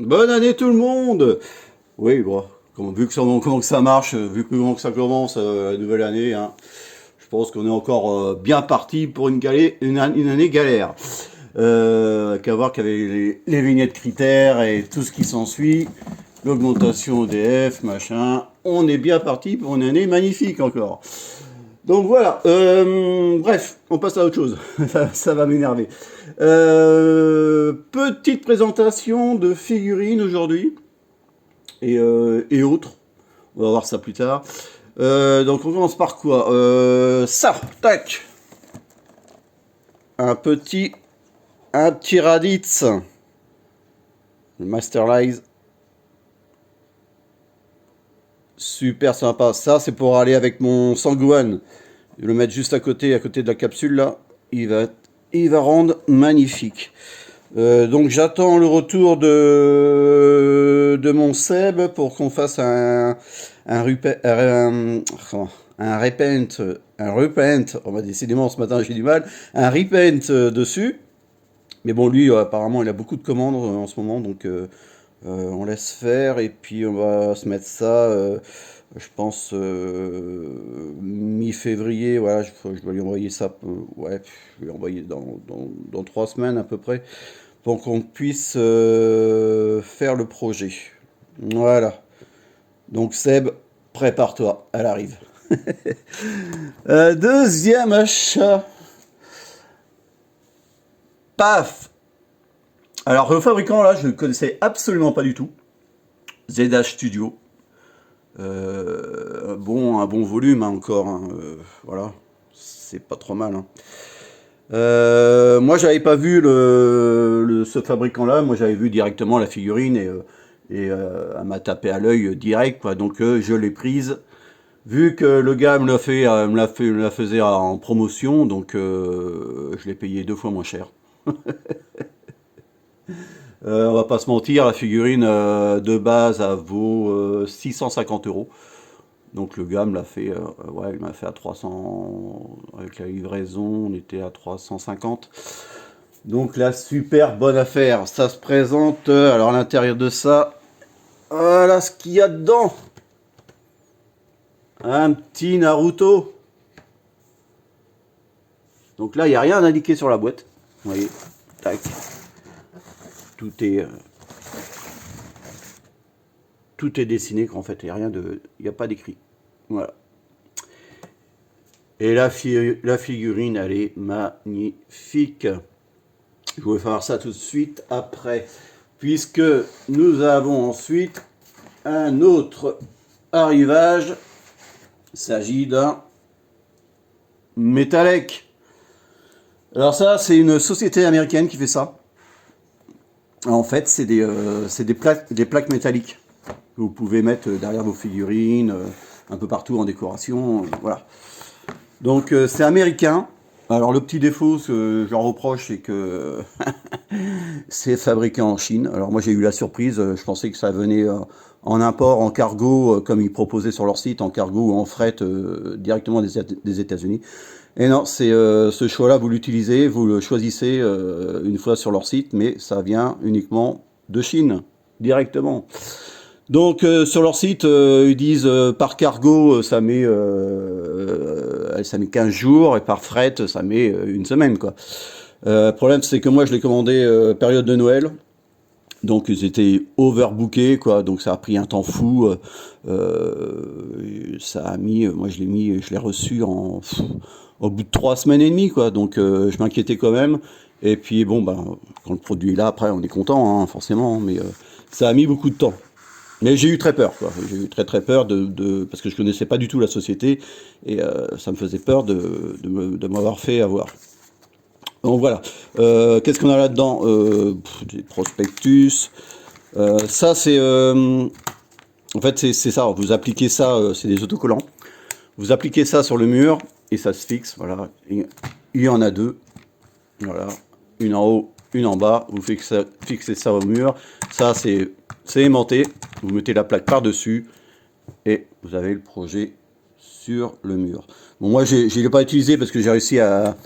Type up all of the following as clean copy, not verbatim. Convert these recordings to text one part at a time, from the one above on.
Bonne année tout le monde. Oui, bon, vu que comment que ça marche, vu que comment que ça commence la nouvelle année, hein, je pense qu'on est encore bien parti pour une année galère. Qu'à voir qu'avec les vignettes critères et tout ce qui s'ensuit, l'augmentation EDF, machin, on est bien parti pour une année magnifique encore. Donc voilà, bref, on passe à autre chose, ça va m'énerver. Petite présentation de figurines aujourd'hui et autres, on va voir ça plus tard. Donc on commence par quoi Ça, tac, un petit Raditz, le Masterlize, super sympa. Ça c'est pour aller avec mon Sangouan. Je vais le mettre juste à côté de la capsule là. Il va rendre magnifique. Donc j'attends le retour de mon Seb pour qu'on fasse un repent, on va décidément ce matin j'ai du mal, un repent dessus. Mais bon lui apparemment il a beaucoup de commandes en ce moment donc on laisse faire et puis on va se mettre ça je pense mi-février, voilà, je dois lui envoyer ça, ouais, je vais lui envoyer dans 3 semaines à peu près, pour qu'on puisse faire le projet. Voilà. Donc Seb, prépare-toi, elle arrive. Deuxième achat. Paf. Alors le fabricant là, je ne connaissais absolument pas du tout. ZH Studio. Un bon volume hein, encore. Hein, voilà. C'est pas trop mal. Hein. Moi, j'avais pas vu ce fabricant-là. Moi, j'avais vu directement la figurine et elle m'a tapé à l'œil direct, quoi. Donc, je l'ai prise. Vu que le gars me la faisait en promotion, donc je l'ai payé 2 fois moins cher. On va pas se mentir, la figurine de base, elle vaut 650 euros. Donc le gars me l'a fait, ouais, il m'a fait à 300, avec la livraison, on était à 350. Donc la super bonne affaire, ça se présente, alors à l'intérieur de ça, voilà ce qu'il y a dedans. Un petit Naruto. Donc là, il n'y a rien indiqué sur la boîte. Vous voyez, tac. Tout est, euh, tout est dessiné, qu'en fait, il n'y a pas d'écrit. Voilà. Et la figurine, elle est magnifique. Je vais faire ça tout de suite après, puisque nous avons ensuite un autre arrivage. Il s'agit d'un Metalec. Alors ça, c'est une société américaine qui fait ça. En fait, c'est des plaques métalliques que vous pouvez mettre derrière vos figurines, un peu partout en décoration. Voilà. Donc c'est américain. Alors le petit défaut que je leur reproche, c'est que c'est fabriqué en Chine. Alors moi j'ai eu la surprise, je pensais que ça venait en import, en cargo, comme ils proposaient sur leur site, en cargo ou en fret directement des États-Unis. Et non, c'est ce choix-là, vous l'utilisez, vous le choisissez une fois sur leur site, mais ça vient uniquement de Chine, directement. Donc sur leur site, ils disent par cargo, ça met 15 jours, et par fret, ça met une semaine, quoi. Le problème, c'est que moi, je l'ai commandé période de Noël. Donc ils étaient overbookés, quoi. Donc ça a pris un temps fou. Ça a mis, moi je l'ai reçu au bout de 3 semaines et demie, quoi. Donc je m'inquiétais quand même. Et puis bon, ben, quand le produit est là, après on est content, hein, forcément. Mais ça a mis beaucoup de temps. Mais j'ai eu très peur, quoi. J'ai eu très très peur parce que je connaissais pas du tout la société et ça me faisait peur de m'avoir fait avoir. Donc voilà. Qu'est-ce qu'on a là-dedans des prospectus. Ça, c'est. En fait, c'est ça. Vous appliquez ça, c'est des autocollants. Vous appliquez ça sur le mur et ça se fixe. Voilà. Il y en a deux. Voilà. Une en haut, une en bas. Vous fixez ça au mur. Ça, c'est aimanté. Vous mettez la plaque par-dessus et vous avez le projet sur le mur. Bon, moi, je ne l'ai pas utilisé parce que j'ai réussi à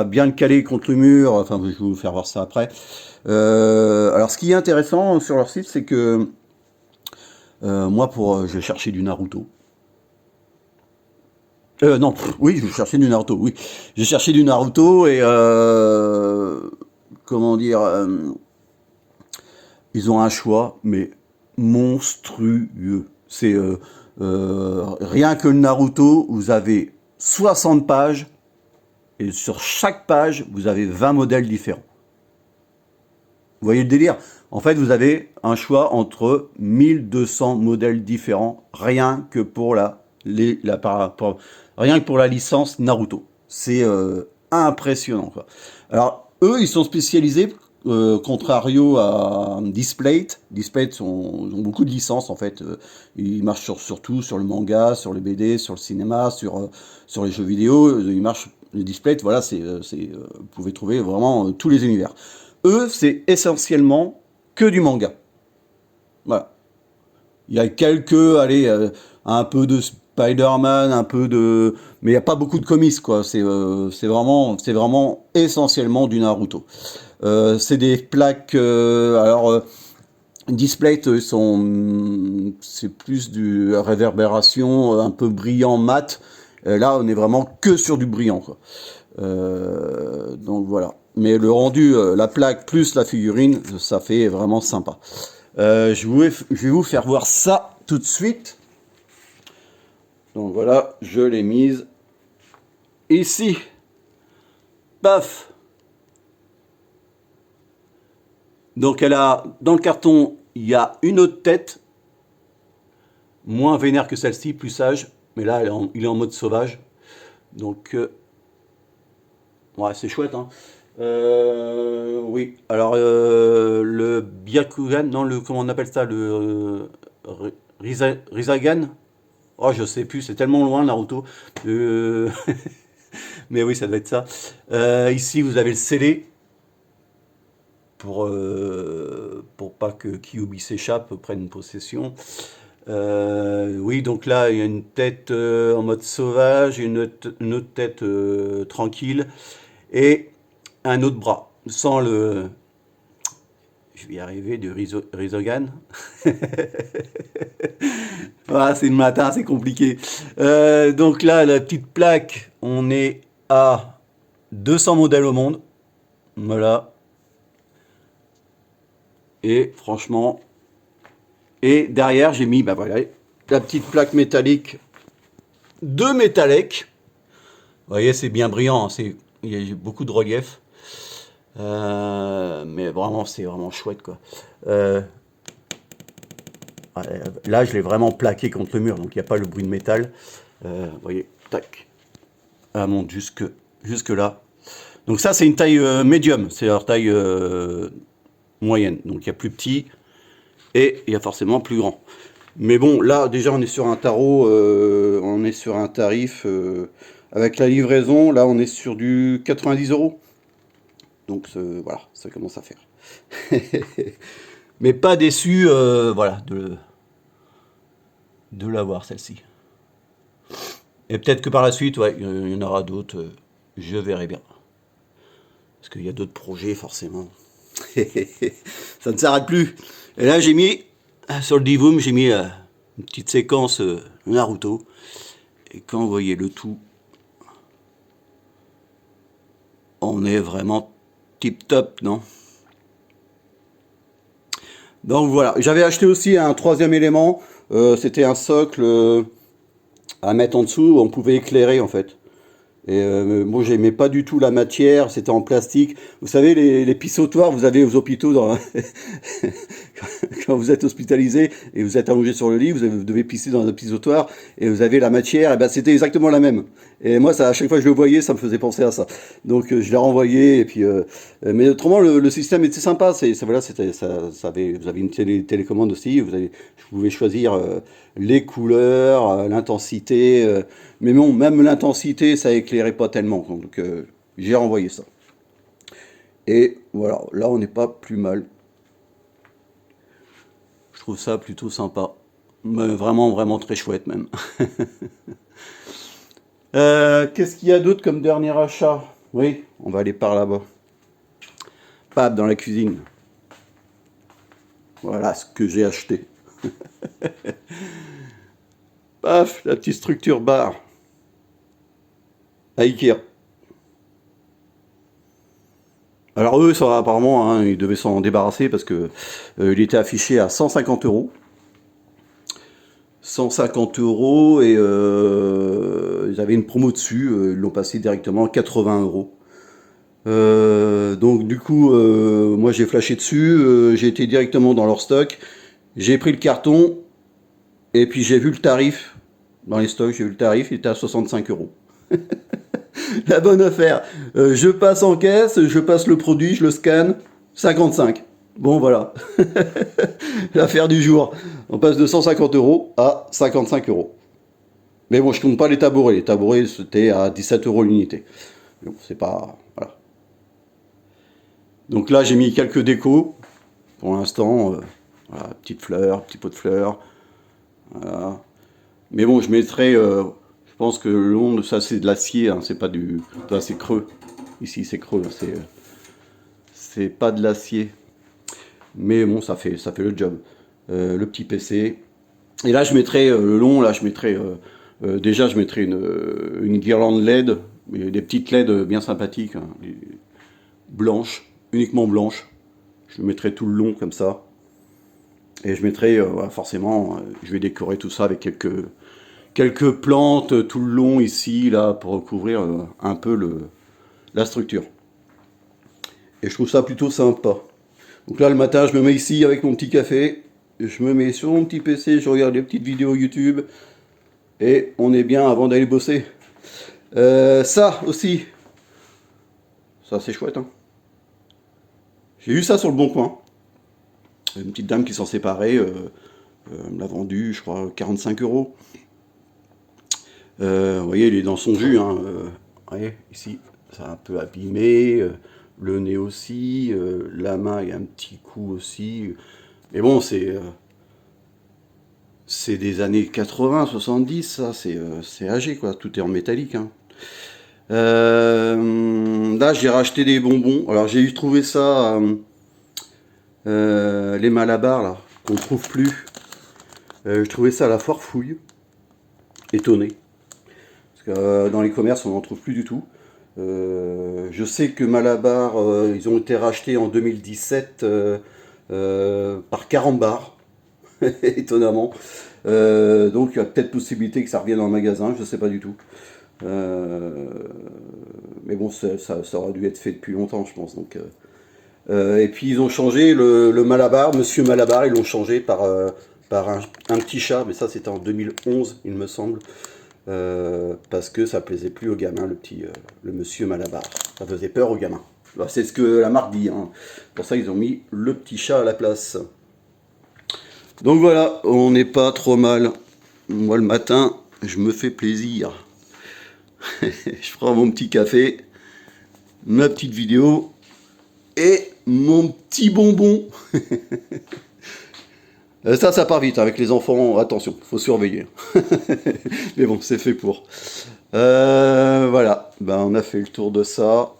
bien le caler contre le mur. Enfin, je vais vous faire voir ça après. Alors ce qui est intéressant sur leur site, c'est que moi j'ai cherché du Naruto. Non, oui, je cherchais du Naruto, oui. J'ai cherché du Naruto et comment dire, ils ont un choix, mais monstrueux. C'est rien que le Naruto, vous avez 60 pages et sur chaque page, vous avez 20 modèles différents. Vous voyez le délire? En fait, vous avez un choix entre 1200 modèles différents, rien que pour rien que pour la licence Naruto. C'est impressionnant, quoi. Alors, eux, ils sont spécialisés, contrario à Displate. Displate ils ont beaucoup de licences, en fait. Ils marchent sur tout, sur le manga, sur les BD, sur le cinéma, sur les jeux vidéo. Ils marchent, les Displate, voilà, vous pouvez trouver vraiment tous les univers. Eux, c'est essentiellement que du manga. Voilà. Il y a allez, un peu de Spider-Man, un peu de, mais il n'y a pas beaucoup de comics, quoi. C'est vraiment essentiellement du Naruto. C'est des plaques, Displate, c'est plus du réverbération, un peu brillant, mat. Là, on est vraiment que sur du brillant, quoi. Donc voilà. Mais le rendu, la plaque plus la figurine, ça fait vraiment sympa. Je vais vous faire voir ça tout de suite. Donc voilà, je l'ai mise ici. Paf. Donc dans le carton, il y a une autre tête, moins vénère que celle-ci, plus sage. Mais là, il est en mode sauvage. Donc, ouais, c'est chouette, hein. Oui, alors le Byakugan, non, comment on appelle ça, le Rizagan? Oh, je sais plus, c'est tellement loin Naruto. Euh, mais oui, ça doit être ça. Ici, vous avez le scellé pour pas que Kyuubi s'échappe, prenne possession. Oui, donc là, il y a une tête en mode sauvage, une autre tête tranquille, et un autre bras, sans le... Je vais y arriver, de Rizogan. Ah, c'est le matin, c'est compliqué. Donc là, la petite plaque, on est à 200 modèles au monde. Voilà. Et franchement... Et derrière, j'ai mis, bah voilà, la petite plaque métallique de Metalec. Vous voyez, c'est bien brillant, hein, il y a beaucoup de relief. Mais vraiment, c'est vraiment chouette, quoi. Là, je l'ai vraiment plaqué contre le mur, donc il n'y a pas le bruit de métal. Vous voyez, tac. Elle monte jusque là. Donc ça, c'est une taille médium, c'est leur taille moyenne. Donc il y a plus petit et il y a forcément plus grand. Mais bon, là, déjà, on est sur un tarot, on est sur un tarif, avec la livraison, là, on est sur du 90 €. Donc voilà, ça commence à faire. Mais pas déçu, voilà, de l'avoir, celle-ci. Et peut-être que par la suite, ouais, il y en aura d'autres, je verrai bien. Parce qu'il y a d'autres projets, forcément. Ça ne s'arrête plus. Et là, j'ai mis, sur le Divoom, j'ai mis une petite séquence Naruto. Et quand vous voyez le tout, on est vraiment tip top, non? Donc voilà, j'avais acheté aussi un troisième élément, c'était un socle à mettre en dessous, on pouvait éclairer en fait. Et moi, j'aimais pas du tout la matière, c'était en plastique. Vous savez, les pissotoires, vous avez aux hôpitaux, quand vous êtes hospitalisé et vous êtes allongé sur le lit, vous devez pisser dans un pissotoire et vous avez la matière, et ben c'était exactement la même. Et moi, ça, à chaque fois que je le voyais, ça me faisait penser à ça. Donc je l'ai renvoyé et puis, mais autrement, le système était sympa. Voilà, vous avez une télécommande aussi. Je pouvais choisir les couleurs, l'intensité. Mais bon, même l'intensité, ça éclairait pas tellement. Donc j'ai renvoyé ça. Et voilà, là on n'est pas plus mal. Je trouve ça plutôt sympa. Mais vraiment, vraiment très chouette même. Qu'est-ce qu'il y a d'autre comme dernier achat? Oui, on va aller par là-bas. Pas dans la cuisine. Voilà ce que j'ai acheté. Paf, la petite structure barre à Ikea. Alors eux, ça apparemment, hein, ils devaient s'en débarrasser parce que il était affiché à 150 euros. 150 euros et ils avaient une promo dessus, ils l'ont passé directement à 80 euros. Donc du coup, moi j'ai flashé dessus, j'ai été directement dans leur stock, j'ai pris le carton et puis j'ai vu le tarif dans les stocks, j'ai vu le tarif, il était à 65 euros. La bonne affaire. Je passe en caisse, je passe le produit, je le scanne, 55. Bon voilà, l'affaire du jour. On passe de 150 euros à 55 euros. Mais bon, je compte pas les tabourets. Les tabourets, c'était à 17 euros l'unité. Bon, c'est pas... Voilà. Donc là, j'ai mis quelques décos. Pour l'instant, voilà, petite fleur, petit pot de fleurs. Voilà. Mais bon, je mettrai... je pense que le long de ça, c'est de l'acier. Hein, c'est pas du... Là, c'est creux. Ici, c'est creux. C'est pas de l'acier. Mais bon, ça fait le job. Le petit PC. Et là, je mettrai le long, là, je mettrai... déjà, je mettrai une guirlande LED, des petites LED bien sympathiques, hein, blanches, uniquement blanches. Je le mettrai tout le long comme ça. Et je mettrai, voilà, forcément, je vais décorer tout ça avec quelques plantes tout le long ici, là, pour recouvrir un peu la structure. Et je trouve ça plutôt sympa. Donc là, le matin, je me mets ici avec mon petit café. Je me mets sur mon petit PC, je regarde les petites vidéos YouTube. Et on est bien avant d'aller bosser. Ça aussi. Ça, c'est chouette, hein. J'ai eu ça sur le Bon Coin. Une petite dame qui s'en séparait. Me l'a vendu, je crois, 45 euros. Vous voyez, il est dans son jus. Hein. Vous voyez, ici, c'est un peu abîmé. Le nez aussi. La main, il y a un petit coup aussi. Mais bon, c'est des années 80, 70, ça. C'est âgé, quoi. Tout est en métallique, hein. Là, j'ai racheté des bonbons. Alors, j'ai trouvé ça, les Malabar, là, qu'on trouve plus. Je trouvais ça à la foire fouille. Étonné. Parce que dans les commerces, on n'en trouve plus du tout. Je sais que Malabar, ils ont été rachetés en 2017 par Carambar, étonnamment. Donc, il y a peut-être possibilité que ça revienne dans le magasin, je ne sais pas du tout. Mais bon, ça aurait dû être fait depuis longtemps, je pense. Donc, et puis ils ont changé le Malabar, Monsieur Malabar, ils l'ont changé par un petit chat, mais ça c'était en 2011, il me semble, parce que ça plaisait plus aux gamins, le Monsieur Malabar. Ça faisait peur aux gamins. Bah, c'est ce que la marque dit. Hein. Pour ça, ils ont mis le petit chat à la place. Donc voilà, on n'est pas trop mal. Moi, le matin, je me fais plaisir. Je prends mon petit café, ma petite vidéo et mon petit bonbon. Ça part vite. Avec les enfants, attention, faut surveiller. Mais bon, c'est fait pour. Voilà, ben, on a fait le tour de ça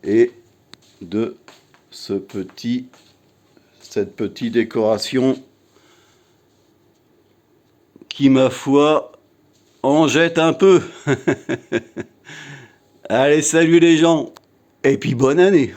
et de cette petite décoration qui, ma foi, en jette un peu. Allez, salut les gens, et puis bonne année.